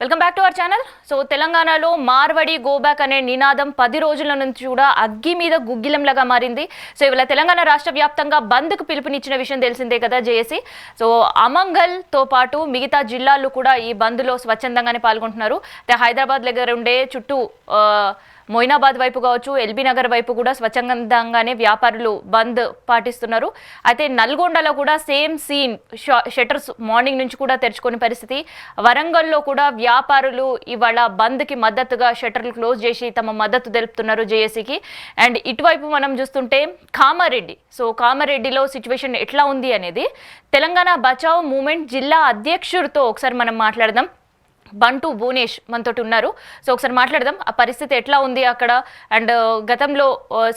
Welcome back to our channel. So తెలంగాణలో Marwadi go back అనే నినాదం 10 రోజుల నుంచి కూడా అగ్గి మీద గుగ్గిలంలాగా మారింది. సో ఇవాళ తెలంగాణ రాష్ట్ర వ్యాప్తంగా బంద్కు పిలుపునిచ్చిన విషయం తెలిసిందే కదా జేఏసీ. సో అమంగల్తో పాటు మిగతా జిల్లాల్లో కూడా ఈ బంద్లో స్వచ్ఛందంగానే పాల్గొంటున్నారు. హైదరాబాద్ దగ్గర ఉండే చుట్టూ మొయినాబాద్ వైపు కావచ్చు, ఎల్బీ నగర్ వైపు కూడా స్వచ్ఛందంగానే వ్యాపారులు బంద్ పాటిస్తున్నారు. అయితే నల్గొండలో కూడా సేమ్ సీన్, షట్టర్స్ మార్నింగ్ నుంచి కూడా తెరుచుకునే పరిస్థితి. వరంగల్లో కూడా వ్యాపారులు ఇవాళ బంద్కి మద్దతుగా షట్టర్లు క్లోజ్ చేసి తమ మద్దతు తెలుపుతున్నారు జేఏసీకి. అండ్ ఇటువైపు మనం చూస్తుంటే కామారెడ్డి, సో కామారెడ్డిలో సిచ్యువేషన్ ఎట్లా ఉంది అనేది తెలంగాణ బచావ్ మూమెంట్ జిల్లా అధ్యక్షుడితో ఒకసారి మనం మాట్లాడదాం. బంటు భువనేష్ మనతోటి ఉన్నారు. సో ఒకసారి మాట్లాడదాం ఆ పరిస్థితి ఎట్లా ఉంది అక్కడ, అండ్ గతంలో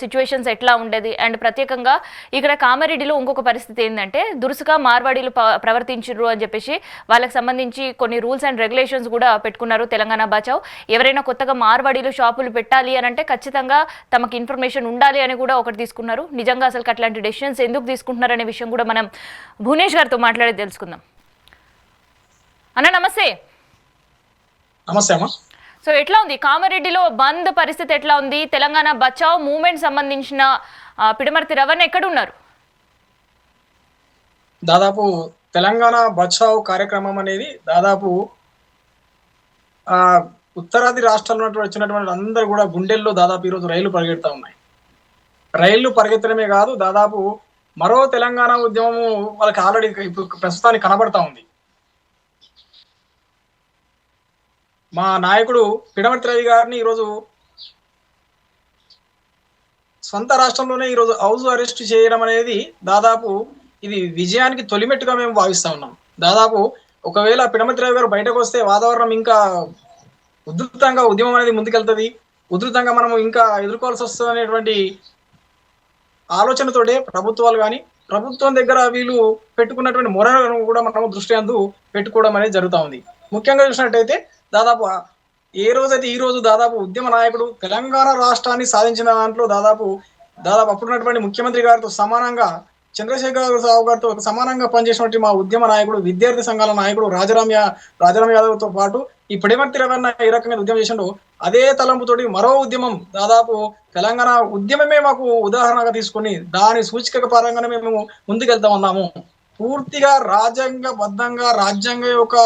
సిచ్యువేషన్స్ ఎట్లా ఉండేది, అండ్ ప్రత్యేకంగా ఇక్కడ కామారెడ్డిలో ఇంకొక పరిస్థితి ఏంటంటే దురుసుగా మార్వాడీలు ప్రవర్తించారు అని చెప్పేసి వాళ్ళకి సంబంధించి కొన్ని రూల్స్ అండ్ రెగ్యులేషన్స్ కూడా పెట్టుకున్నారు తెలంగాణ బచావ్. ఎవరైనా కొత్తగా మార్వాడీలు షాపులు పెట్టాలి అని అంటే ఖచ్చితంగా తమకు ఇన్ఫర్మేషన్ ఉండాలి అని కూడా ఒకటి తీసుకున్నారు. నిజంగా అసలు అట్లాంటి డెసిషన్స్ ఎందుకు తీసుకుంటున్నారు అనే విషయం కూడా మనం భువనేష్ గారితో మాట్లాడి తెలుసుకుందాం. అన్న నమస్తే. నమస్తే అమ్మా. సో ఎట్లా ఉంది కామారెడ్డిలో బంద్ పరిస్థితి, ఎట్లా ఉంది? తెలంగాణ బచావ్ మూవ్మెంట్ సంబంధించిన పిడమర్తి రవణ ఎక్కడ ఉన్నారు? దాదాపు తెలంగాణ బచావ్ కార్యక్రమం అనేది దాదాపు ఉత్తరాది రాష్ట్రాల్లో వచ్చినటువంటి అందరూ కూడా గుండెల్లో దాదాపు ఈరోజు రైళ్లు పరిగెడతా ఉన్నాయి. రైళ్లు పరిగెత్తడమే కాదు, దాదాపు మరో తెలంగాణ ఉద్యమము వాళ్ళకి ఆల్రెడీ ఇప్పుడు ప్రస్తుతానికి కనబడతా ఉంది. మా నాయకుడు పిడమర్తి రవి గారిని ఈరోజు సొంత రాష్ట్రంలోనే ఈరోజు హౌస్ అరెస్ట్ చేయడం అనేది దాదాపు ఇది విజయానికి తొలిమెట్టుగా మేము భావిస్తా ఉన్నాం. దాదాపు ఒకవేళ పిడమర్తి రవి గారు బయటకు వస్తే వాతావరణం ఇంకా ఉధృతంగా ఉద్యమం అనేది ముందుకెళ్తుంది, ఉధృతంగా మనము ఇంకా ఎదుర్కోవాల్సి వస్తుంది అనేటువంటి ఆలోచనతోటే ప్రభుత్వాలు కానీ ప్రభుత్వం దగ్గర వీళ్ళు పెట్టుకున్నటువంటి మొరలను కూడా మనము దృష్టి అందు పెట్టుకోవడం అనేది జరుగుతూ ఉంది. ముఖ్యంగా చూసినట్టయితే దాదాపు ఏ రోజైతే ఈ రోజు దాదాపు ఉద్యమ నాయకుడు తెలంగాణ రాష్ట్రాన్ని సాధించిన దాంట్లో దాదాపు అప్పుడున్నటువంటి ముఖ్యమంత్రి గారితో సమానంగా చంద్రశేఖరరావు గారితో సమానంగా పనిచేసినటువంటి మా ఉద్యమ నాయకుడు, విద్యార్థి సంఘాల నాయకుడు రాజారాం యాదవ్తో పాటు ఈ పిడమర్తి రవణ ఏ రకంగా ఉద్యమం చేసిండో అదే తలంపుతోటి మరో ఉద్యమం దాదాపు తెలంగాణ ఉద్యమమే మాకు ఉదాహరణగా తీసుకుని దాని సూచిక పరంగానే మేము ముందుకెళ్తా ఉన్నాము. పూర్తిగా రాజ్యాంగబద్ధంగా రాజ్యాంగ యొక్క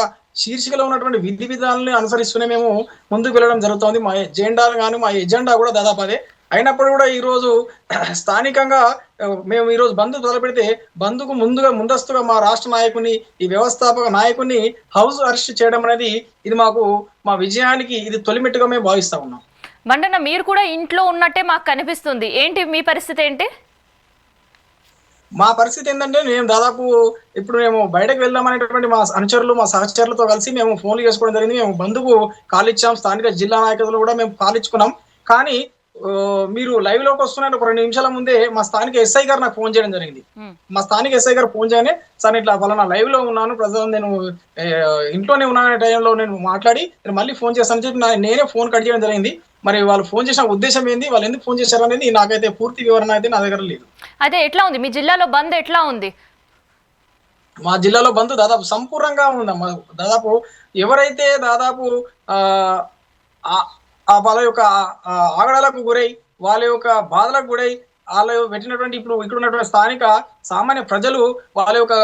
శీర్షికలో ఉన్నటువంటి విధి విధానాలని అనుసరిస్తూనే మేము ముందుకు వెళ్ళడం జరుగుతుంది. మా ఎజెండాలు కానీ మా ఎజెండా కూడా దాదాపు అదే. అయినప్పుడు కూడా ఈరోజు స్థానికంగా మేము ఈరోజు బంద్ తొలపెడితే బంద్కు ముందస్తుగా మా రాష్ట్ర నాయకుని, ఈ వ్యవస్థాపక నాయకుని హౌస్ అరెస్ట్ చేయడం అనేది ఇది మాకు మా విజయానికి ఇది తొలిమెట్టుగా మేము భావిస్తా ఉన్నాం. మండన్న, మీరు కూడా ఇంట్లో ఉన్నట్టే మాకు కనిపిస్తుంది, ఏంటి మీ పరిస్థితి ఏంటి? మా పరిస్థితి ఏంటంటే మేము దాదాపు ఇప్పుడు మేము బయటకు వెళ్దామనేటటువంటి మా అనుచరులు మా సహచరులతో కలిసి మేము ఫోన్లు చేసుకోవడం జరిగింది. మేము బంధుకు కాల్ ఇచ్చాం, స్థానిక జిల్లా నాయకులు కూడా మేము కాల్ ఇచ్చుకున్నాం. కానీ మీరు లైవ్ లోకి వస్తున్నట్టు ఒక 2 నిమిషాల ముందే మా స్థానిక ఎస్ఐ గారు నాకు ఫోన్ చేయడం జరిగింది. మా స్థానిక ఎస్ఐ గారు ఫోన్ చేయగానే సార్ ఇట్లా ఫలానా లైవ్ లో ఉన్నాను, ప్రజలు నేను ఇంట్లోనే ఉన్నాను టైంలో నేను మాట్లాడి నేను మళ్ళీ ఫోన్ చేస్తానని చెప్పి నేనే ఫోన్ కట్ చేయడం జరిగింది. మరి వాళ్ళు ఫోన్ చేసిన ఉద్దేశం ఏంది, వాళ్ళు ఎందుకు ఫోన్ చేశారు అనేది నాకైతే పూర్తి వివరణ అయితే నా దగ్గర లేదు. అదే ఎట్లా ఉంది మీ జిల్లాలో బంద్ ఎట్లా ఉంది? మా జిల్లాలో బంద్ దాదాపు సంపూర్ణంగా ఉందమ్మా. దాదాపు ఎవరైతే దాదాపు వాళ్ళ యొక్క ఆగడాలకు గురై వాళ్ళ యొక్క బాధలకు గురై వాళ్ళు పెట్టినటువంటి ఇప్పుడు ఇక్కడ ఉన్నటువంటి స్థానిక సామాన్య ప్రజలు వాళ్ళ యొక్క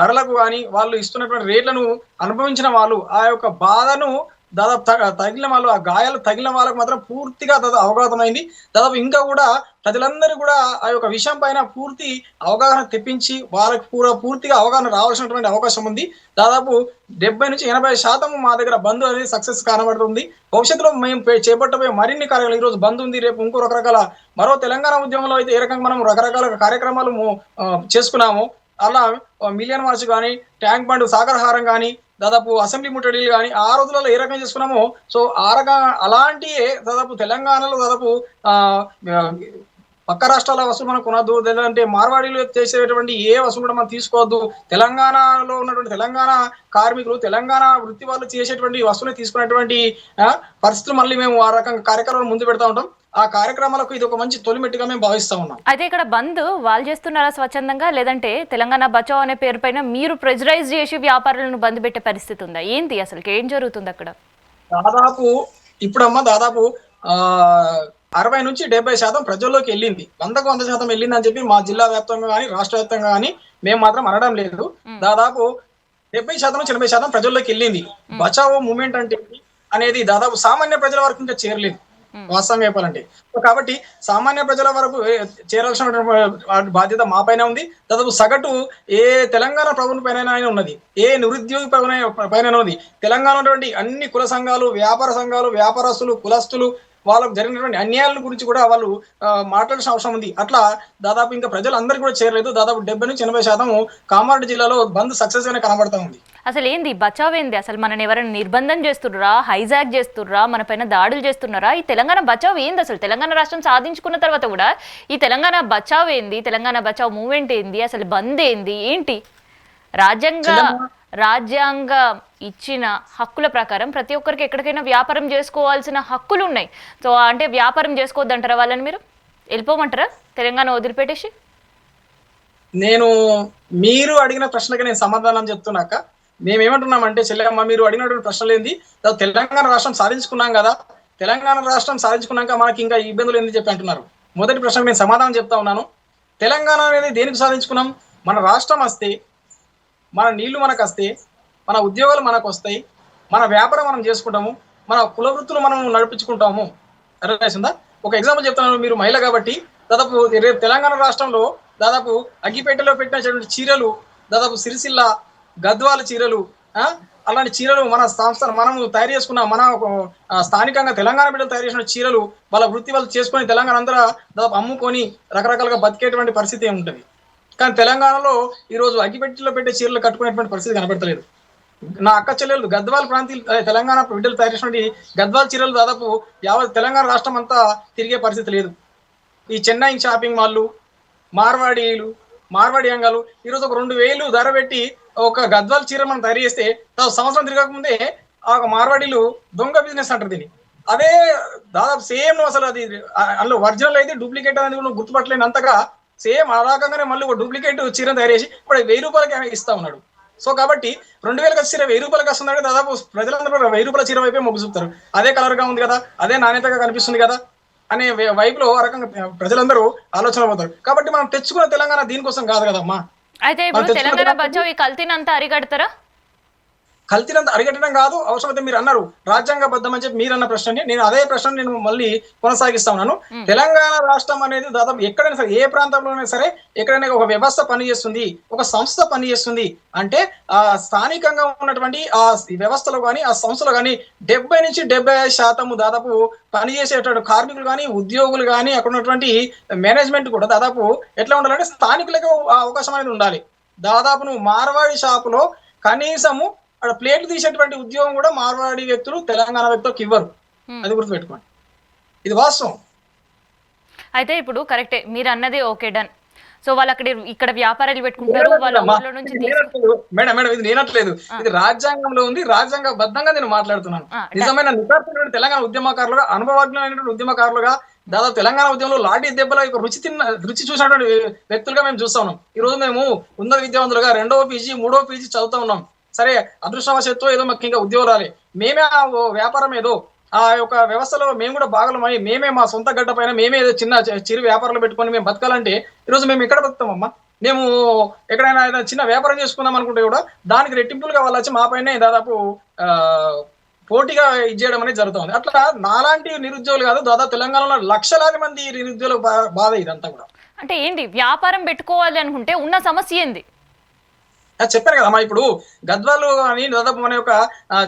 ధరలకు కానీ వాళ్ళు ఇస్తున్నటువంటి రేట్లను అనుభవించిన వాళ్ళు ఆ యొక్క బాధను దాదాపు తగిలిన వాళ్ళు, ఆ గాయాలు తగిలిన వాళ్ళకు మాత్రం పూర్తిగా అవగాహమైంది. దాదాపు ఇంకా కూడా ప్రజలందరూ కూడా ఆ యొక్క విషయం పైన పూర్తి అవగాహన తెప్పించి వాళ్ళకి పూర్తిగా అవగాహన రావాల్సినటువంటి అవకాశం ఉంది. దాదాపు 70 నుంచి 80% మా దగ్గర బంద్ అనేది సక్సెస్ కనబడుతుంది. భవిష్యత్తులో మేము చేపట్టబోయే మరిన్ని కార్యక్రమాలు, ఈ రోజు బంద్ ఉంది, రేపు ఇంకో రకరకాల మరో తెలంగాణ ఉద్యమంలో అయితే ఏ రకంగా మనం రకరకాల కార్యక్రమాలు చేసుకున్నాము, అలా మిలియన్ మార్చ్ కానీ, ట్యాంక్ బండ్ సాగరహారం కానీ, దాదాపు అసెంబ్లీ ముట్టడిలు కానీ ఆ రోజులలో ఏ రకంగా చేసుకున్నామో సో ఆ రకంగా అలాంటి దాదాపు తెలంగాణలో దాదాపు పక్క రాష్ట్రాల వసూలు మనం కొనద్దు, లేదంటే మార్వాడీలు చేసేటువంటి ఏ వసూలు కూడా మనం తీసుకోవద్దు, తెలంగాణలో ఉన్నటువంటి తెలంగాణ కార్మికులు తెలంగాణ వృత్తి వాళ్ళు చేసేటువంటి వసూలు తీసుకునేటువంటి పరిస్థితులు మళ్ళీ మేము ఆ రకంగా కార్యక్రమాలు ముందు పెడతా ఉంటాం. ఆ కార్యక్రమాలకు ఇది ఒక మంచి తొలిమెట్టుగా మేము భావిస్తా ఉన్నాం. అయితే ఇక్కడ బంద్ వాళ్ళు చేస్తున్నారా స్వచ్ఛందంగా, లేదంటే తెలంగాణ బచావ్ అనే పేరు పైన మీరు ప్రెజరైజ్ చేసి వ్యాపారులను బంద్ పెట్టే పరిస్థితి ఉందా? ఏంటి అసలు ఏం జరుగుతుంది అక్కడ? దాదాపు ఇప్పుడమ్మా దాదాపు 60-70% ప్రజల్లోకి వెళ్ళింది. 100% వెళ్ళింది అని చెప్పి మా జిల్లా వ్యాప్తంగా కానీ రాష్ట్ర వ్యాప్తంగా కానీ మేము మాత్రం అనడం లేదు. దాదాపు 70% ప్రజల్లోకి వెళ్ళింది. బచావో మూమెంట్ అంటే అనేది దాదాపు సామాన్య ప్రజల వరకు ఇంకా చేరలేదు వాస్తవం చెప్పాలంటే. కాబట్టి సామాన్య ప్రజల వరకు చేరాల్సిన బాధ్యత మా పైన ఉంది. దాదాపు సగటు ఏ తెలంగాణ ప్రభుత్వం పైన ఉన్నది, ఏ నిరుద్యోగి పైన ఉంది. తెలంగాణ ఉన్నటువంటి అన్ని కుల సంఘాలు, వ్యాపార సంఘాలు, వ్యాపారస్తులు, కులస్తులు వాళ్ళకు జరిగినటువంటి అన్యాయాల గురించి కూడా వాళ్ళు మాట్లాడాల్సిన అవసరం ఉంది. అట్లా దాదాపు ఇంకా ప్రజలందరికీ కూడా చేరలేదు. దాదాపు 70-80% కామారెడ్డి జిల్లాలో బంద్ సక్సెస్ గానే కనబడతా ఉంది. అసలు ఏంది బచావ్ ఏంది? అసలు మనని ఎవరైనా నిర్బంధం చేస్తుర్రా, హైజాక్ చేస్తుర్రా, మన పైన దాడులు చేస్తున్నారా? ఈ తెలంగాణ బచావ్ ఏంది? అసలు తెలంగాణ రాష్ట్రం సాధించుకున్న తర్వాత కూడా ఈ తెలంగాణ బచావ్ ఏంది? తెలంగాణ బచావ్ మూవ్మెంట్ ఏంది? అసలు బంద్ ఏంది? ఏంటి? రాజ్యాంగ ఇచ్చిన హక్కుల ప్రకారం ప్రతి ఒక్కరికి ఎక్కడికైనా వ్యాపారం చేసుకోవాల్సిన హక్కులు ఉన్నాయి. సో అంటే వ్యాపారం చేసుకోవద్దంటారా వాళ్ళని? మీరు వెళ్ళిపోమంటారా తెలంగాణ వదిలిపెట్టేసి? మీరు అడిగిన ప్రశ్నకి నేను సమాధానం చెప్తున్నాక మేమేమంటున్నామంటే, చెల్లెమ్మ మీరు అడిగినటువంటి ప్రశ్నలు ఏంది, తెలంగాణ రాష్ట్రం సాధించుకున్నాం కదా, తెలంగాణ రాష్ట్రం సాధించుకున్నాక మనకి ఇంకా ఇబ్బందులు ఎందుకు చెప్పి అంటున్నారు. మొదటి ప్రశ్నకు నేను సమాధానం చెప్తా ఉన్నాను. తెలంగాణ అనేది దేనికి సాధించుకున్నాం? మన రాష్ట్రం వస్తే, మన నీళ్లు మనకు వస్తే, మన ఉద్యోగాలు మనకు వస్తాయి, మన వ్యాపారం మనం చేసుకుంటాము, మన కుల వృత్తులు మనం నడిపించుకుంటాము. అర్థమవుతుందా? ఒక ఎగ్జాంపుల్ చెప్తాను. మీరు మహిళ కాబట్టి దాదాపు రేపు తెలంగాణ రాష్ట్రంలో దాదాపు అగ్గిపేటలో పెట్టినటువంటి చీరలు, దాదాపు సిరిసిల్ల గద్వాల చీరలు, అలాంటి చీరలు మన సంస్థ మనము తయారు చేసుకున్న, మన స్థానికంగా తెలంగాణ బిడ్డలు తయారు చేసిన చీరలు వాళ్ళ వృత్తి వాళ్ళు చేసుకొని తెలంగాణ అందరూ దాదాపు అమ్ముకొని రకరకాలుగా బతికేటువంటి పరిస్థితి ఉంటుంది. కానీ తెలంగాణలో ఈరోజు అగ్గిపెట్టిలో పెట్టే చీరలు కట్టుకునేటువంటి పరిస్థితి కనబడతలేదు. నా అక్క చెల్లెలు గద్వాల ప్రాంతీయులు తెలంగాణ బిడ్డలు తయారు చేసినటువంటి గద్వాల చీరలు దాదాపు యావత్ తెలంగాణ రాష్ట్రం అంతా తిరిగే పరిస్థితి లేదు. ఈ చెన్నై షాపింగ్ మాల్లు, మార్వాడి అంగాలు ఈరోజు ఒక 2000 ధర పెట్టి ఒక గద్వాల చీర మనం తయారు చేస్తే సంవత్సరం తిరగకముందే ఆ మార్వాడీలు దొంగ బిజినెస్ అంటారు దీన్ని. అదే దాదాపు సేమ్ అసలు అది అందులో ఒరిజినల్ అయితే డూప్లికేట్ అనేది నువ్వు గుర్తుపట్టలేని అంతగా సేమ్ ఆ రకంగానే మళ్ళీ ఒక డూప్లికేట్ చీర తయారు చేసి ఇప్పుడు 1000 రూపాయలకి ఇస్తా ఉన్నాడు. సో కాబట్టి 2000 చీర 1000 రూపాయలకి వస్తుందంటే దాదాపు ప్రజలందరూ 1000 రూపాయల చీర వైపే మొగ్గు చూపుతారు. అదే కలర్ గా ఉంది కదా, అదే నాణ్యతగా కనిపిస్తుంది కదా అనే వైపులో ఆ రకంగా ప్రజలందరూ ఆలోచన పోతారు. కాబట్టి మనం తెచ్చుకున్న తెలంగాణ దీనికోసం కాదు కదమ్మా. అయితే ఇప్పుడు తెలంగాణ బచావ్ ఈ కల్తీనంతా అరిగడతారా? కల్తీనంత అరిగట్టడం కాదు, అవసరమైతే మీరు అన్నారు రాజ్యాంగబద్ధం అని చెప్పి మీరు అన్న ప్రశ్నని నేను అదే ప్రశ్న నేను మళ్ళీ కొనసాగిస్తా ఉన్నాను. తెలంగాణ రాష్ట్రం అనేది దాదాపు ఎక్కడైనా సరే, ఏ ప్రాంతంలోనైనా సరే, ఎక్కడైనా ఒక వ్యవస్థ పనిచేస్తుంది, ఒక సంస్థ పనిచేస్తుంది అంటే ఆ స్థానికంగా ఉన్నటువంటి ఆ వ్యవస్థలో కానీ ఆ సంస్థలో కానీ 70-75% దాదాపు పనిచేసేటువంటి కార్మికులు కానీ ఉద్యోగులు కానీ అక్కడ ఉన్నటువంటి మేనేజ్మెంట్ కూడా దాదాపు ఎట్లా ఉండాలంటే స్థానికులకు అవకాశం అనేది ఉండాలి. దాదాపు నువ్వు మార్వాడి షాపులో కనీసము అక్కడ ప్లేట్లు తీసేటువంటి ఉద్యోగం కూడా మార్వాడి వ్యక్తులు తెలంగాణ వ్యక్తులకు ఇవ్వరు. అది గుర్తుపెట్టుకోండి, ఇది వాస్తవం. అయితే ఇప్పుడు కరెక్టే మీరు అన్నది, ఓకే డన్. సో వాళ్ళు అక్కడ ఇక్కడ వ్యాపారాలు పెట్టుకుంటారు, వాళ్ళ ఊళ్ళో నుంచి మేడం ఇది నేనట్లేదు, ఇది రాజ్యాంగంలో ఉంది, రాజ్యాంగబద్ధంగా నేను మాట్లాడుతున్నాను. నిజమైన నికార్సైనటువంటి తెలంగాణ ఉద్యమకారులుగా, అనుభవజ్ఞులైనటువంటి ఉద్యమకారులుగా, దాదాపు తెలంగాణ ఉద్యమంలో లాఠీ దెబ్బల రుచి చూసినటువంటి వ్యక్తులుగా మేము చూస్తా ఉన్నాం. ఈ రోజు మేము ఉన్నత విద్యావంతులుగా 2వ పీజీ 3వ పీజీ చదువుతా ఉన్నాం. సరే అదృష్టవశాత్తు ఏదో మాకు ఇంకా ఉద్యోగం రాలే, మేమే ఆ వ్యాపారం ఏదో ఆ యొక్క వ్యవస్థలో మేము కూడా భాగమై మేమే మా సొంత గడ్డ పైన మేమే ఏదో చిరు వ్యాపారాలు పెట్టుకొని మేము బతకాలంటే ఈరోజు మేము ఎక్కడ బతుకుతామమ్మా? మేము ఎక్కడైనా ఏదైనా చిన్న వ్యాపారం చేసుకుందాం అనుకుంటే కూడా దానికి రెట్టింపులుగా వాళ్ళు వచ్చి మా పైన దాదాపు పోటీగా ఇచ్చేయడం అనేది జరుగుతుంది. అట్లా నాలాంటి నిరుద్యోగులు కాదు, దాదాపు తెలంగాణలో లక్షలాది మంది నిరుద్యోగుల బాధ ఇదంతా కూడా. అంటే ఏంటి వ్యాపారం పెట్టుకోవాలి అనుకుంటే ఉన్న సమస్య ఏంది? చెప్పారు కదమ్మా, ఇప్పుడు గద్వాలు అని దాదాపు మన యొక్క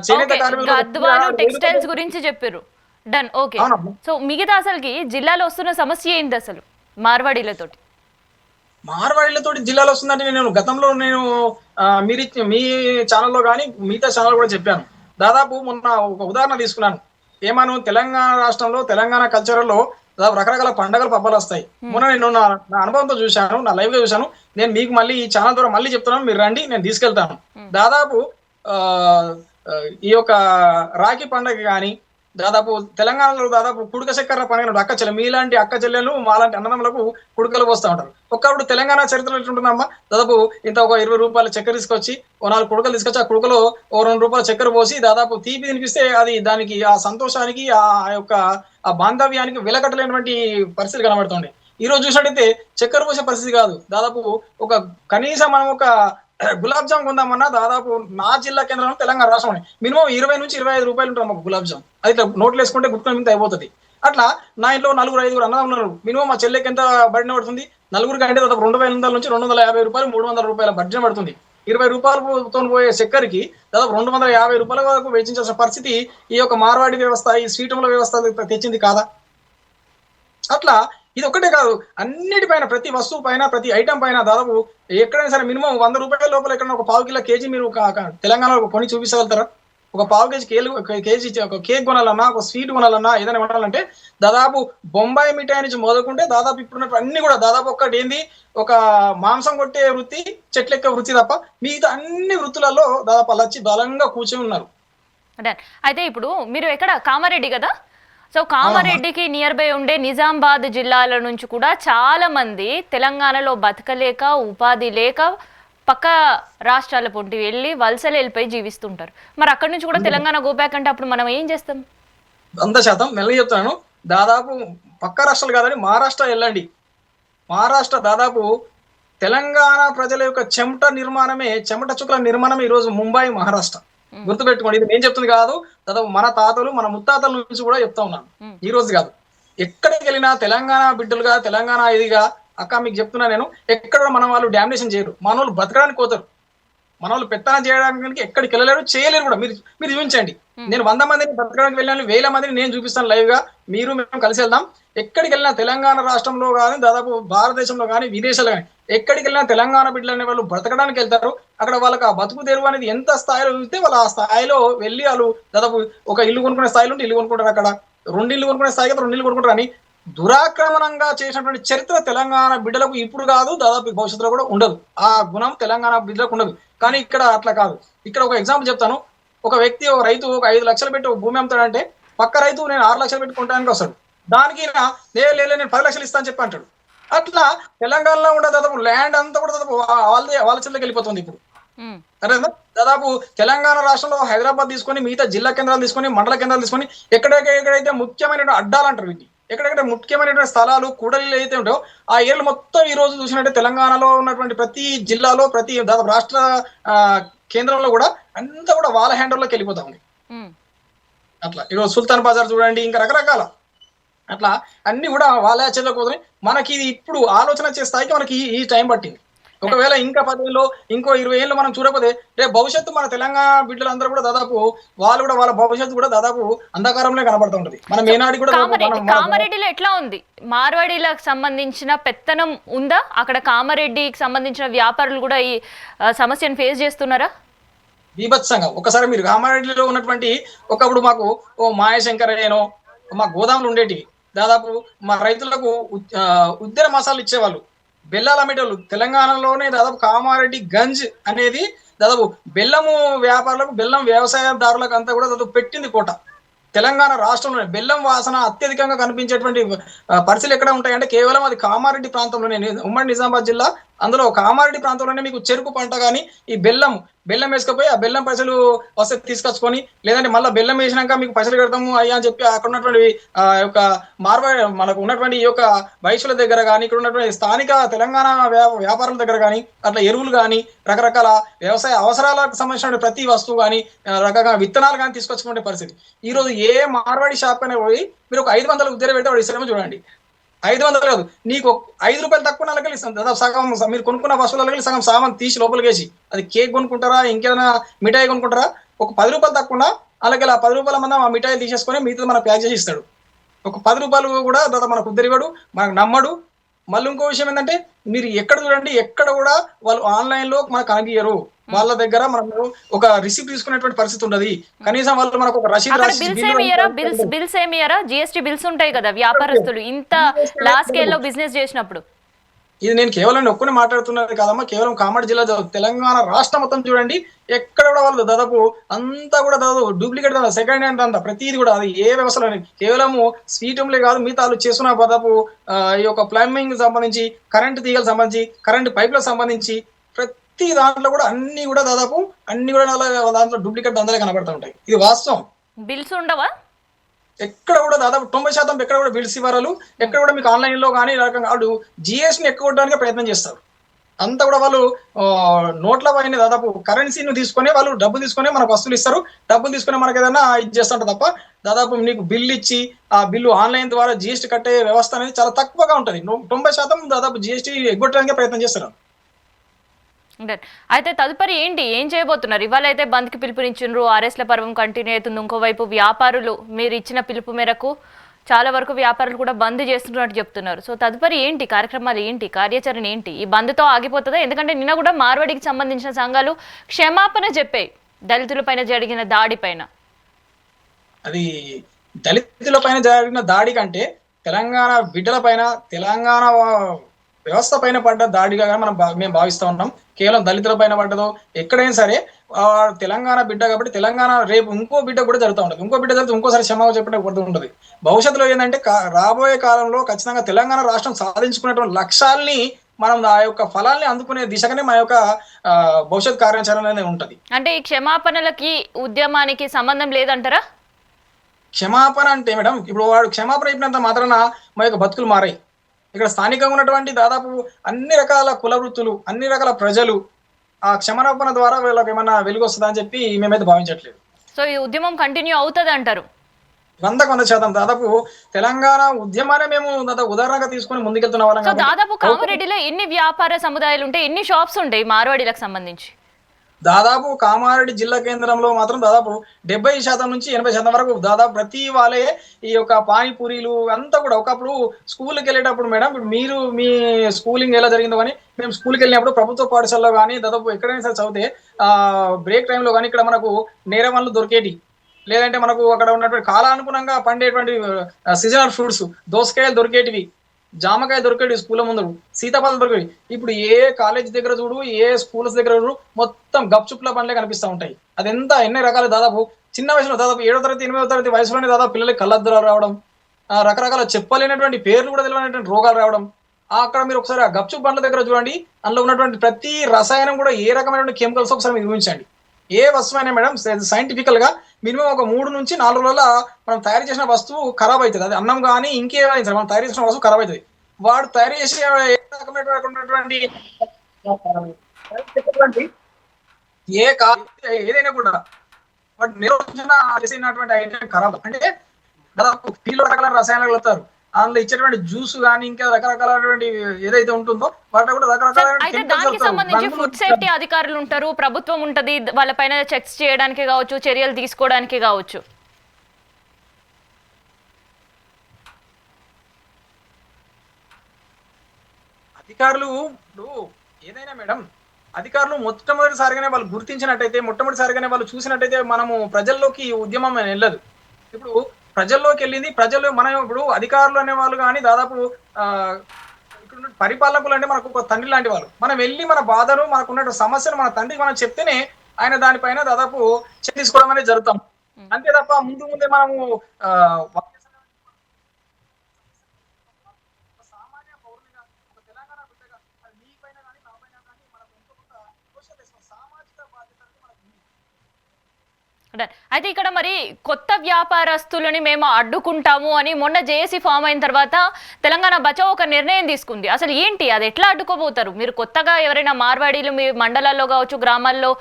చేనేత కార్మికులు టెక్స్టైల్స్ గురించి చెప్పారు, డన్, ఓకే. సో మిగతా అసలుకి జిల్లాలో వస్తున్న సమస్య ఏంటి అసలు మార్వాడీలతోటి జిల్లాలో వస్తుందంటే నేను గతంలో మీ ఛానల్లో కానీ మిగతా ఛానల్ కూడా చెప్పాను. దాదాపు మొన్న ఒక ఉదాహరణ తీసుకున్నాను. ఏమను తెలంగాణ రాష్ట్రంలో తెలంగాణ కల్చర్లో దాదాపు రకరకాల పండుగలు పబ్బాలు వస్తాయి. మొన్న నేను నా అనుభవంతో చూశాను, నా లైవ్ గా చూశాను. నేను మీకు మళ్ళీ ఈ ఛానల్ ద్వారా మళ్ళీ చెప్తున్నాను, మీరు రండి, నేను తీసుకెళ్తాను. దాదాపు ఈ యొక్క రాఖీ పండుగ కానీ, దాదాపు తెలంగాణలో దాదాపు కుడుక చక్కెర పండుగ అక్క చెల్లె మీలాంటి అక్క చెల్లెలు మాలాంటి అన్నదమ్ములకు కుడుకలు పోస్తూ ఉంటారు. ఒకప్పుడు తెలంగాణ చరిత్రలో ఎట్లుంటుందమ్మా, దాదాపు ఇంత ఒక 20 రూపాయల చక్కెర తీసుకొచ్చి ఓ 4 కుడుకలు తీసుకొచ్చి ఆ కుడుకలో ఓ 2 రూపాయల చక్కెర పోసి దాదాపు తీపి తినిపిస్తే అది దానికి ఆ సంతోషానికి ఆ యొక్క ఆ బాంధవ్యానికి వెలకట్టలేనటువంటి పరిస్థితి కనబడుతుంది. ఈ రోజు చూసినట్టయితే చక్కెర పోసే పరిస్థితి కాదు. దాదాపు ఒక కనీసం మనం ఒక గులాబ్ జామ్ కొందామన్నా దాదాపు నా జిల్లా కేంద్రంలో తెలంగాణ రాష్ట్రంలో మినిమం 20 నుంచి 25 రూపాయలు ఉంటుంది ఒక గులాబ్ జామ్. అది ఇట్లా నోట్లు వేసుకుంటే గుర్తుకొని మింత అయిపోతుంది. అట్లా నా ఇంట్లో 4-5 అన్నదమ్ములు ఉన్నారు. మినిమం మా చెల్లెకి ఎంత బడ్జెట్ పడుతుంది, నలుగురికి అంటే దాదాపు 200 నుంచి 250 రూపాయలు 300 రూపాయల బడ్జెట్ పడుతుంది. 20 రూపాయలతో పోయే చక్కెరకి దాదాపు 250 రూపాయల వరకు వెచ్చించాల్సిన పరిస్థితి ఈ యొక్క మార్వాడి వ్యవస్థ, ఈ స్వీటముల వ్యవస్థ తెచ్చింది కాదా? అట్లా ఇది ఒక్కటే కాదు, అన్నిటిపైన ప్రతి వస్తువు పైన ప్రతి ఐటమ్ పైన దాదాపు ఎక్కడైనా సరే మినిమం 100 రూపాయల లోపల ఎక్కడ ఒక పావు కిలో కేజీ మీరు తెలంగాణలో కొని చూపించగలుగుతారా? ఒక పావు కేజీ ఒక కేక్ కొనాలన్నా, ఒక స్వీట్ కొనాలన్నా, ఏదైనా కొనాలంటే దాదాపు బొంబాయి మిఠాయి నుంచి మొదలుకుంటే దాదాపు ఇప్పుడున్నట్టు అన్ని కూడా దాదాపు ఒక్కటి ఏంది, ఒక మాంసం కొట్టే వృత్తి, చెట్లెక్క వృత్తి తప్ప మిగతా అన్ని వృత్తులలో దాదాపు అలా వచ్చి బలంగా కూర్చొని ఉన్నారు. అయితే ఇప్పుడు మీరు ఎక్కడ కామారెడ్డి కదా, సో కామారెడ్డికి నియర్ బై ఉండే నిజామాబాద్ జిల్లాల నుంచి కూడా చాలా మంది తెలంగాణలో బతకలేక, ఉపాధి లేక పక్క రాష్ట్రాల పొంటి వెళ్ళి వలసలు వెళ్ళిపోయి జీవిస్తుంటారు. మరి అక్కడి నుంచి కూడా తెలంగాణ గో బ్యాక్ అంటే అప్పుడు మనం ఏం చేస్తాం? 100% మెల్లగా చెప్తాను. దాదాపు పక్క రాష్ట్రాలు కాదని మహారాష్ట్ర వెళ్ళండి. మహారాష్ట్ర దాదాపు తెలంగాణ ప్రజల యొక్క చెమట చుక్కల నిర్మాణమే ఈరోజు ముంబై, మహారాష్ట్ర. గుర్తుపెట్టుకోండి, ఇది నేను చెప్తుంది కాదు, దాదాపు మన తాతలు మన ముత్తాతల నుంచి కూడా చెప్తా ఉన్నాను, ఈ రోజు కాదు. ఎక్కడికి వెళ్ళినా తెలంగాణ బిడ్డలుగా, తెలంగాణ ఇదిగా అక్క మీకు చెప్తున్నా నేను, ఎక్కడ మన వాళ్ళు డామినేషన్ చేయరు. మన వాళ్ళు బతకడానికి పోతారు, మన వాళ్ళు పెత్తనం చేయడానికి ఎక్కడికి వెళ్ళలేరు, చేయలేరు కూడా. మీరు చూపించండి. నేను 100 మందిని బతకడానికి వెళ్ళాను, 1000 మందిని నేను చూపిస్తాను లైవ్ గా, మేము కలిసి వెళ్దాం. ఎక్కడికి వెళ్ళినా తెలంగాణ రాష్ట్రంలో కానీ, దాదాపు భారతదేశంలో కానీ, విదేశాలు కానీ ఎక్కడికి వెళ్ళినా తెలంగాణ బిడ్డలు అనే వాళ్ళు బ్రతకడానికి వెళ్తారు. అక్కడ వాళ్ళకి ఆ బతుకు తెరువు అనేది ఎంత స్థాయిలో చూస్తే వాళ్ళు ఆ స్థాయిలో వెళ్ళి వాళ్ళు దాదాపు ఒక ఇల్లు కొనుక్కునే స్థాయిలో ఇల్లు కొనుక్కుంటారు, అక్కడ 2 ఇల్లు కొనుక్కునే స్థాయికి 2 ఇల్లు కొనుక్కుంటారు. అని దురాక్రమణంగా చేసినటువంటి చరిత్ర తెలంగాణ బిడ్డలకు ఇప్పుడు కాదు, దాదాపు భవిష్యత్తులో కూడా ఉండదు. ఆ గుణం తెలంగాణ బిడ్డలకు ఉండదు. కానీ ఇక్కడ అట్లా కాదు. ఇక్కడ ఒక ఎగ్జాంపుల్ చెప్తాను. ఒక వ్యక్తి, ఒక రైతు ఒక 5 లక్షలు పెట్టి ఒక భూమి అమ్ముతాడంటే పక్క రైతు నేను 6 లక్షలు పెట్టి కొంటానికి వస్తాడు. దానికి నేను 10 లక్షలు ఇస్తాను చెప్పి అంటాడు. అట్లా తెలంగాణలో ఉండే దాదాపు ల్యాండ్ అంతా కూడా దాదాపు వాళ్ళ చేతిలోకి వెళ్ళిపోతుంది ఇప్పుడు. అదేనా? దాదాపు తెలంగాణ రాష్ట్రంలో హైదరాబాద్ తీసుకొని, మిగతా జిల్లా కేంద్రాలు తీసుకొని, మండల కేంద్రాలు తీసుకొని, ఎక్కడైతే ముఖ్యమైన అడ్డాలు అంటారు వీటి, ఎక్కడెక్కడ ముఖ్యమైనటువంటి స్థలాలు కూడలి అయితే ఉంటాయో ఆ ఏళ్ళు మొత్తం ఈ రోజు చూసినట్టే తెలంగాణలో ఉన్నటువంటి ప్రతి జిల్లాలో, ప్రతి దాదాపు రాష్ట్ర కేంద్రంలో కూడా అంతా కూడా వాళ్ళ హ్యాండర్లోకి వెళ్ళిపోతా ఉంది. అట్లా ఈరోజు సుల్తాన్ బజార్ చూడండి, ఇంకా రకరకాల అట్లా అన్ని కూడా వాళ్ళ చేతిలోకి పోతున్నాయి. మనకి ఇది ఇప్పుడు ఆలోచన చేసే స్థాయికి మనకి ఈ టైం పట్టింది. ఒకవేళ ఇంకా 10 ఏళ్ళు, ఇంకో 20 ఏళ్ళు మనం చూడకపోతే రేపు భవిష్యత్తు మన తెలంగాణ బిడ్డలందరూ కూడా దాదాపు వాళ్ళు కూడా వాళ్ళ భవిష్యత్తు కూడా దాదాపు అంధకారంలో కనబడుతూ ఉంటుంది. మనం ఏనాడు కూడా కామారెడ్డిలో ఎట్లా ఉంది? మార్వాడీలకు సంబంధించిన పెత్తనం ఉందా అక్కడ? కామారెడ్డికి సంబంధించిన వ్యాపారులు కూడా ఈ సమస్యను ఫేస్ చేస్తున్నారా? బీభత్సంగా. ఒకసారి మీరు కామారెడ్డిలో ఉన్నటువంటి ఒకప్పుడు మాకు ఓ మాయశంకర్ ఏనో మా గోదాములు ఉండేటివి. దాదాపు మా రైతులకు ఉద్దిర మసాలు ఇచ్చేవాళ్ళు, బెల్లాలు అమ్మేటోళ్ళు. తెలంగాణలోనే దాదాపు కామారెడ్డి గంజ్ అనేది దాదాపు బెల్లము వ్యాపారులకు, బెల్లం వ్యవసాయదారులకు అంతా కూడా దాదాపు పెట్టింది కోట. తెలంగాణ రాష్ట్రంలోనే బెల్లం వాసన అత్యధికంగా కనిపించేటువంటి పరిస్థితులు ఎక్కడ ఉంటాయంటే కేవలం అది కామారెడ్డి ప్రాంతంలోనే, ఉమ్మడి నిజామాబాద్ జిల్లా, అందులో కామారెడ్డి ప్రాంతంలోనే మీకు చెరుకు పంట కానీ ఈ బెల్లం వేసుకపోయి ఆ బెల్లం పైసలు వస్తే తీసుకొచ్చుకొని, లేదంటే మళ్ళీ బెల్లం వేసినాక మీకు పైసలు కడతాము అయ్యా అని చెప్పి అక్కడ ఉన్నటువంటి యొక్క మనకు ఉన్నటువంటి ఈ యొక్క వైశ్యుల దగ్గర కానీ, ఇక్కడ ఉన్నటువంటి స్థానిక తెలంగాణ వ్యాపారుల దగ్గర కానీ అట్లా ఎరువులు కానీ, రకరకాల వ్యవసాయ అవసరాలకు సంబంధించిన ప్రతి వస్తువు కానీ, రకరకాల విత్తనాలు కానీ తీసుకొచ్చుకునే పరిస్థితి. ఈ రోజు ఏ మార్వాడి షాప్ అయినా పోయి మీరు ఒక 500 ఉద్దర పెడితే వాడు ఇస్తారేమో చూడండి. 500 కాదు, నీకు 5 రూపాయలు తక్కువ నెలకి ఇస్తాను. దాదాపు సగం మీరు కొనుక్కున్న వస్తువులకి సగం సామాన్ తీసి లోపలికి వేసి, అది కేక్ కొనుక్కుంటారా, ఇంకేదైనా మిఠాయి కొనుక్కుంటారా, ఒక 10 రూపాయలు తక్కువ అలాగే 10 రూపాయల మంది ఆ మిఠాయిలు తీసేసుకొని మిగతా మనకు ప్యాక్ చేసి ఇస్తాడు. ఒక 10 రూపాయలు కూడా దాదాపు మనకు ఉద్దరివాడు, మనకు నమ్మడు. మళ్ళీ ఇంకో విషయం ఏంటంటే మీరు ఎక్కడ చూడండి, ఎక్కడ కూడా వాళ్ళు ఆన్లైన్ లో మనకు కనిపించరు. వాళ్ళ దగ్గర మనం ఒక రిసిప్ట్ తీసుకునేటువంటి పరిస్థితి ఉండదు. కనీసం వాళ్ళు మనకు ఒక రసీదు బిల్స్ ఏమియరా? జిఎస్టీ బిల్స్ ఉంటాయి కదా వ్యాపారస్తులు ఇంత లార్జ్ స్కేల్ లో బిజినెస్ చేసినప్పుడు. ఇది నేను కేవలం ఒక్కనే మాట్లాడుతున్నది కాదమ్మా, కేవలం కామారెడ్డి జిల్లా తెలంగాణ రాష్ట్రం మొత్తం చూడండి, ఎక్కడ కూడా వాళ్ళు దాదాపు అంతా కూడా దాదాపు డూప్లికేట్ సెకండ్ హ్యాండ్ అంతా ప్రతిది కూడా, అది ఏ వ్యవస్థలో కేవలము స్వీటంలే కాదు మిగతా చేస్తున్న దాదాపు ఈ యొక్క ప్లంబింగ్ సంబంధించి, కరెంటు తీగలకు సంబంధించి, కరెంటు పైపులకు సంబంధించి ప్రతి దాంట్లో కూడా అన్ని కూడా దాదాపు అన్ని కూడా దాంట్లో డూప్లికేట్ దందాలే కనబడుతూ ఉంటాయి. ఇది వాస్తవం. బిల్స్ ఉండవా? ఎక్కడ కూడా దాదాపు 90% ఎక్కడ కూడా బిల్స్ ఇవ్వరాలు, ఎక్కడ కూడా మీకు ఆన్లైన్ లో కానీ రకంగా వాళ్ళు జిఎస్టీని ఎక్కువ కొట్టడానికి ప్రయత్నం చేస్తారు. అంతా కూడా వాళ్ళు నోట్ల పైన దాదాపు కరెన్సీని తీసుకొని వాళ్ళు డబ్బులు తీసుకొని మనకు వస్తువులు ఇస్తారు, డబ్బులు తీసుకొని మనకు ఏదైనా ఇది చేస్తుంటారు తప్ప దాదాపు నీకు బిల్లు ఇచ్చి ఆ బిల్లు ఆన్లైన్ ద్వారా జిఎస్టీ కట్టే వ్యవస్థ అనేది చాలా తక్కువగా ఉంటుంది. 90% దాదాపు జిఎస్టీ ఎగ్గొట్టడానికి ప్రయత్నం చేస్తారు. అయితే తదుపరి ఏంటి, ఏం చేయబోతున్నారు? ఇవాళ అయితే బంద్కి పిలుపునిచ్చిండ్రు, ఆర్ఎస్ల పర్వం కంటిన్యూ అవుతుంది. ఇంకోవైపు వ్యాపారులు మీరు ఇచ్చిన పిలుపు మేరకు చాలా వరకు వ్యాపారులు కూడా బంద్ చేస్తున్నట్టు చెప్తున్నారు. సో తదుపరి ఏంటి కార్యక్రమాలు, ఏంటి కార్యాచరణ, ఏంటి? ఈ బంద్తో ఆగిపోతుందా? ఎందుకంటే నిన్న కూడా మార్వాడికి సంబంధించిన సంఘాలు క్షమాపణ చెప్పాయి దళితుల పైన జరిగిన దాడి పైన. అది దళితుల పైన జరిగిన దాడి కంటే తెలంగాణ బిడ్డల పైన, తెలంగాణ వ్యవస్థ పైన పడ్డ దాడిగా మేము భావిస్తూ ఉన్నాం. కేవలం దళితుల పైన పడ్డదో ఎక్కడైనా సరే తెలంగాణ బిడ్డ కాబట్టి తెలంగాణ రేపు ఇంకో బిడ్డ కూడా జరుగుతూ ఉంటుంది. ఇంకో బిడ్డ జరిగితే ఇంకోసారి క్షమాపణ చెప్పడం పడుతూ ఉంటుంది. భవిష్యత్తులో ఏంటంటే రాబోయే కాలంలో ఖచ్చితంగా తెలంగాణ రాష్ట్రం సాధించుకున్నటువంటి లక్ష్యాల్ని మనం ఆ యొక్క ఫలాల్ని అందుకునే దిశగానే మా యొక్క భవిష్యత్ కార్యాచరణ అనేది ఉంటుంది. అంటే ఈ క్షమాపణలకి ఉద్యమానికి సంబంధం లేదంటారా? క్షమాపణ అంటే మేడం, ఇప్పుడు వాడు క్షమాపణ చెప్పినంత మాత్రాన మా యొక్క బతుకులు మారాయి. ఇక్కడ స్థానికంగా ఉన్నటువంటి దాదాపు అన్ని రకాల కుల వృత్తులు, అన్ని రకాల ప్రజలు ఆ క్షమాపణ ద్వారా వీళ్ళకి ఏమన్నా వెలుగు వస్తుందా అని చెప్పి మేమైతే భావించట్లేదు. సో ఈ ఉద్యమం కంటిన్యూ అవుతుంది అంటారు? 100% దాదాపు తెలంగాణ ఉద్యమాన్ని మేము ఉదాహరణగా తీసుకుని ముందుకెళ్తున్న వాళ్ళం. సో దాదాపు కామారెడ్డిలో ఎన్ని వ్యాపార సముదాయాలు ఉంటాయి, ఎన్ని షాప్స్ ఉంటాయి మార్వాడీలకు సంబంధించి? దాదాపు కామారెడ్డి జిల్లా కేంద్రంలో మాత్రం దాదాపు 70% నుంచి 80% వరకు దాదాపు ప్రతి వాళ్ళే ఈ యొక్క పానీపూరీలు అంతా కూడా. ఒకప్పుడు స్కూల్కి వెళ్ళేటప్పుడు మేడం, ఇప్పుడు మీరు మీ స్కూలింగ్ ఎలా జరిగిందో కానీ మేము స్కూల్కి వెళ్ళినప్పుడు ప్రభుత్వ పాఠశాలలో కానీ దాదాపు ఎక్కడైనా సరే చదివితే బ్రేక్ టైంలో కానీ ఇక్కడ మనకు నేరవన్లు దొరికేటి, లేదంటే మనకు అక్కడ ఉన్నటువంటి కాలానుగుణంగా పండేటువంటి సీజనల్ ఫ్రూట్స్, దోసకాయలు దొరికేటివి, జామకాయ దొరికేటి స్కూల్ ముందు, సీతాఫలం దొరికేవి. ఇప్పుడు ఏ కాలేజ్ దగ్గర చూడు, ఏ స్కూల్స్ దగ్గర చూడు మొత్తం గప్చుప్ల బండ్లే కనిపిస్తూ ఉంటాయి. అది ఎన్ని రకాల దాదాపు చిన్న వయసులో దాదాపు 7వ తరగతి 8వ తరగతి వయసులోనే దాదాపు పిల్లలకి కళ్ళద్దురాలు రావడం, రకరకాల చెప్పలేనటువంటి పేర్లు కూడా తెలియనటువంటి రోగాలు రావడం. అక్కడ మీరు ఒకసారి ఆ గప్చుప్ బండ్ల దగ్గర చూడండి, అందులో ఉన్నటువంటి ప్రతి రసాయనం కూడా ఏ రకమైనటువంటి కెమికల్స్ ఒకసారి మీరు ఊహించండి. ఏ వస్తువైనా మేడం సైంటిఫికల్ గా మినిమం ఒక 3 నుంచి 4 రోజుల మనం తయారు చేసిన వస్తువు ఖరాబ్ అవుతుంది. అది అన్నం కానీ ఇంకేమైనా సరే మనం తయారు చేసిన వస్తువు ఖరాబ్ అవుతుంది. వాడు తయారు చేసే ఏ రకమైనటువంటి ఏదైనా కూడా వాడు నిర్వచన చేసినటువంటి ఐటమ్ ఖరాబ్ అంటే దాదాపు కిలో రకాల రసాయనాలు వస్తారు. అందులో ఇచ్చేటువంటి జ్యూస్ కానీ ఇంకా రకరకాలటువంటి ఏదైతే ఉంటుందో వాటిలో కూడా అయితే దానికి సంబంధించి ఫుడ్ సేఫ్టీ అధికారులు ఉంటారు, ప్రభుత్వం ఉంటది, వాళ్ళపైన చెక్స్ చేయడానికి కావచ్చు, చర్యలు తీసుకోవడానికి కావచ్చు. అధికారులు ఇప్పుడు ఏదైనా మేడం, అధికారులు మొట్టమొదటిసారిగానే వాళ్ళు గుర్తించినట్టయితే, మొట్టమొదటిసారిగానే వాళ్ళు చూసినట్టయితే మనము ప్రజల్లోకి ఉద్యమం వెళ్ళదు. ఇప్పుడు ప్రజల్లోకి వెళ్ళింది, ప్రజలు మనం ఇప్పుడు అధికారులు అనే వాళ్ళు కానీ దాదాపు ఇక్కడ పరిపాలకులు అంటే మనకు ఒక తండ్రి లాంటి వాళ్ళు. మనం వెళ్ళి మన బాధను, మనకున్న సమస్యను మన తండ్రికి మనం చెప్తేనే ఆయన దానిపైన దాదాపు చర్య తీసుకోవడం అనేది జరుగుతాం. అంతే తప్ప ముందే మనము సామాన్య పౌరునిగా ఒక తెలంగాణ బిడ్డగా మీ పైన కానీ నా పైన కానీ మనకు ఎంతో కొంత సామాజిక బాధ్యతని మనకు. అయితే ఇక్కడ మరి కొత్త వ్యాపారస్తులని మేము అడ్డుకుంటాము అని మొన్న జేఏసీ ఫామ్ అయిన తర్వాత తెలంగాణ బచావ్ ఒక నిర్ణయం తీసుకుంది. అసలు ఏంటి అది, ఎట్లా అడ్డుకోబోతారు? మీరు కొత్తగా ఎవరైనా మార్వాడీలు మీ మండలాల్లో కావచ్చు, గ్రామాల్లో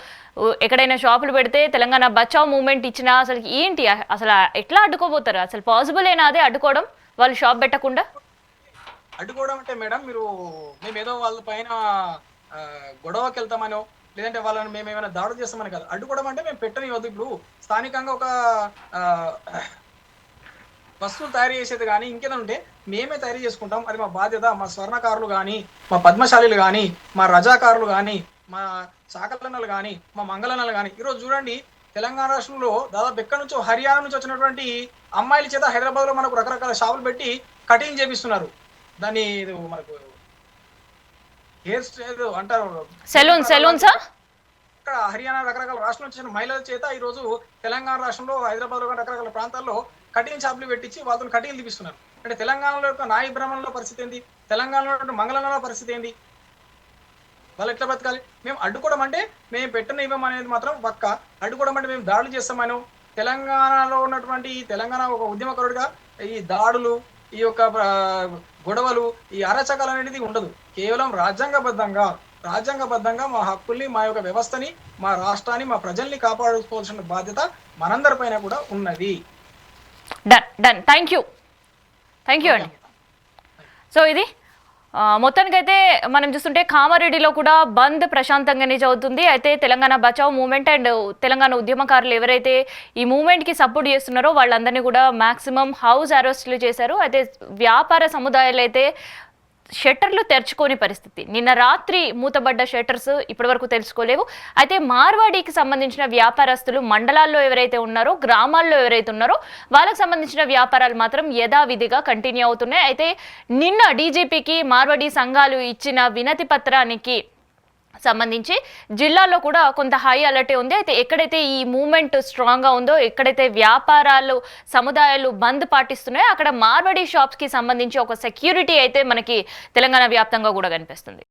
ఎక్కడైనా షాపులు పెడితే తెలంగాణ బచావ్ మూవ్మెంట్ ఇచ్చినా అసలు ఏంటి, అసలు ఎట్లా అడ్డుకోబోతారు? అసలు పాసిబుల్ అయినా అదే అడ్డుకోవడం, వాళ్ళు షాప్ పెట్టకుండా అడ్డుకోవడం అంటే మేడం, మేము ఏదో వాళ్ళ పైన గొడవకి వెళ్తామనో లేదంటే వాళ్ళని మేము ఏమైనా దాడులు చేస్తామని కాదు. అడ్డుకోవడం అంటే మేము పెట్టనివ్వద్దు. ఇప్పుడు స్థానికంగా ఒక వస్తువులు తయారు చేసేది కానీ ఇంకేదో ఉంటే మేమే తయారు చేసుకుంటాం, అది మా బాధ్యత. మా స్వర్ణకారులు కానీ, మా పద్మశాలీలు కానీ, మా రజాకారులు కానీ, మా చాకలన్నలు కానీ, మా మంగళన్నలు కానీ ఈరోజు చూడండి తెలంగాణ రాష్ట్రంలో దాదాపు ఎక్కడి నుంచో హర్యానా నుంచి వచ్చినటువంటి అమ్మాయిల చేత హైదరాబాద్లో మనకు రకరకాల షాపులు పెట్టి కటింగ్ చేపిస్తున్నారు. దాన్ని మనకు హెయిర్ స్టైల్ అంటారు సెలూన్సా? ఇక్కడ హర్యానా రకరకాల రాష్ట్రం నుంచి వచ్చిన మహిళల చేత ఈ రోజు తెలంగాణ రాష్ట్రంలో హైదరాబాద్ లో రకరకాల ప్రాంతాల్లో కటింగ్ షాపులు పెట్టించి వాళ్ళతో కటింగ్ తీపిస్తున్నారు. అంటే తెలంగాణలో యొక్క నాయి బ్రాహ్మణుల పరిస్థితి ఏంటి, తెలంగాణలో మంగళంలో పరిస్థితి ఏంటి, వాళ్ళు ఎట్లా బతకాలి? మేము అడ్డుకోవడం అంటే మేము పెట్టిన ఇవ్వం అనేది మాత్రం పక్క, అడ్డుకోవడం అంటే మేము దాడులు చేస్తామని తెలంగాణలో ఉన్నటువంటి తెలంగాణ ఒక ఉద్యమకారుడిగా ఈ దాడులు, ఈ యొక్క గొడవలు, ఈ అరాచకాలు అనేది ఉండదు. కేవలం రాజ్యాంగబద్ధంగా మా హక్కుల్ని, మా యొక్క వ్యవస్థని, మా రాష్ట్రాన్ని, మా ప్రజల్ని కాపాడుకోవాల్సిన బాధ్యత మనందరిపైన కూడా ఉన్నది. డన్. థ్యాంక్ యూ అండి. సో ఇది మొత్తానికైతే మనం చూస్తుంటే కామారెడ్డిలో కూడా బంద్ ప్రశాంతంగానే జరుగుతుంది. అయితే తెలంగాణ బచావ్ మూవ్మెంట్ అండ్ తెలంగాణ ఉద్యమకారులు ఎవరైతే ఈ మూవ్మెంట్కి సపోర్ట్ చేస్తున్నారో వాళ్ళందరినీ కూడా మ్యాక్సిమం హౌస్ అరెస్టులు చేశారు. అయితే వ్యాపార సముదాయాలు అయితే షట్టర్లు తెరుచుకోని పరిస్థితి. నిన్న రాత్రి మూతబడ్డ షట్టర్స్ ఇప్పటివరకు తెలుసుకోలేవు. అయితే మార్వాడీకి సంబంధించిన వ్యాపారస్తులు మండలాల్లో ఎవరైతే ఉన్నారో, గ్రామాల్లో ఎవరైతే ఉన్నారో వాళ్ళకి సంబంధించిన వ్యాపారాలు మాత్రం యథావిధిగా కంటిన్యూ అవుతున్నాయి. అయితే నిన్న డీజీపీకి మార్వాడీ సంఘాలు ఇచ్చిన వినతి పత్రానికి సంబంధించి జిల్లాలో కూడా కొంత హై అలర్టే ఉంది. అయితే ఎక్కడైతే ఈ మూవ్మెంట్ స్ట్రాంగ్గా ఉందో, ఎక్కడైతే వ్యాపారాలు సముదాయాలు బంద్ పాటిస్తున్నాయో అక్కడ మార్వాడీ షాప్స్కి సంబంధించి ఒక సెక్యూరిటీ అయితే మనకి తెలంగాణ వ్యాప్తంగా కూడా కనిపిస్తుంది.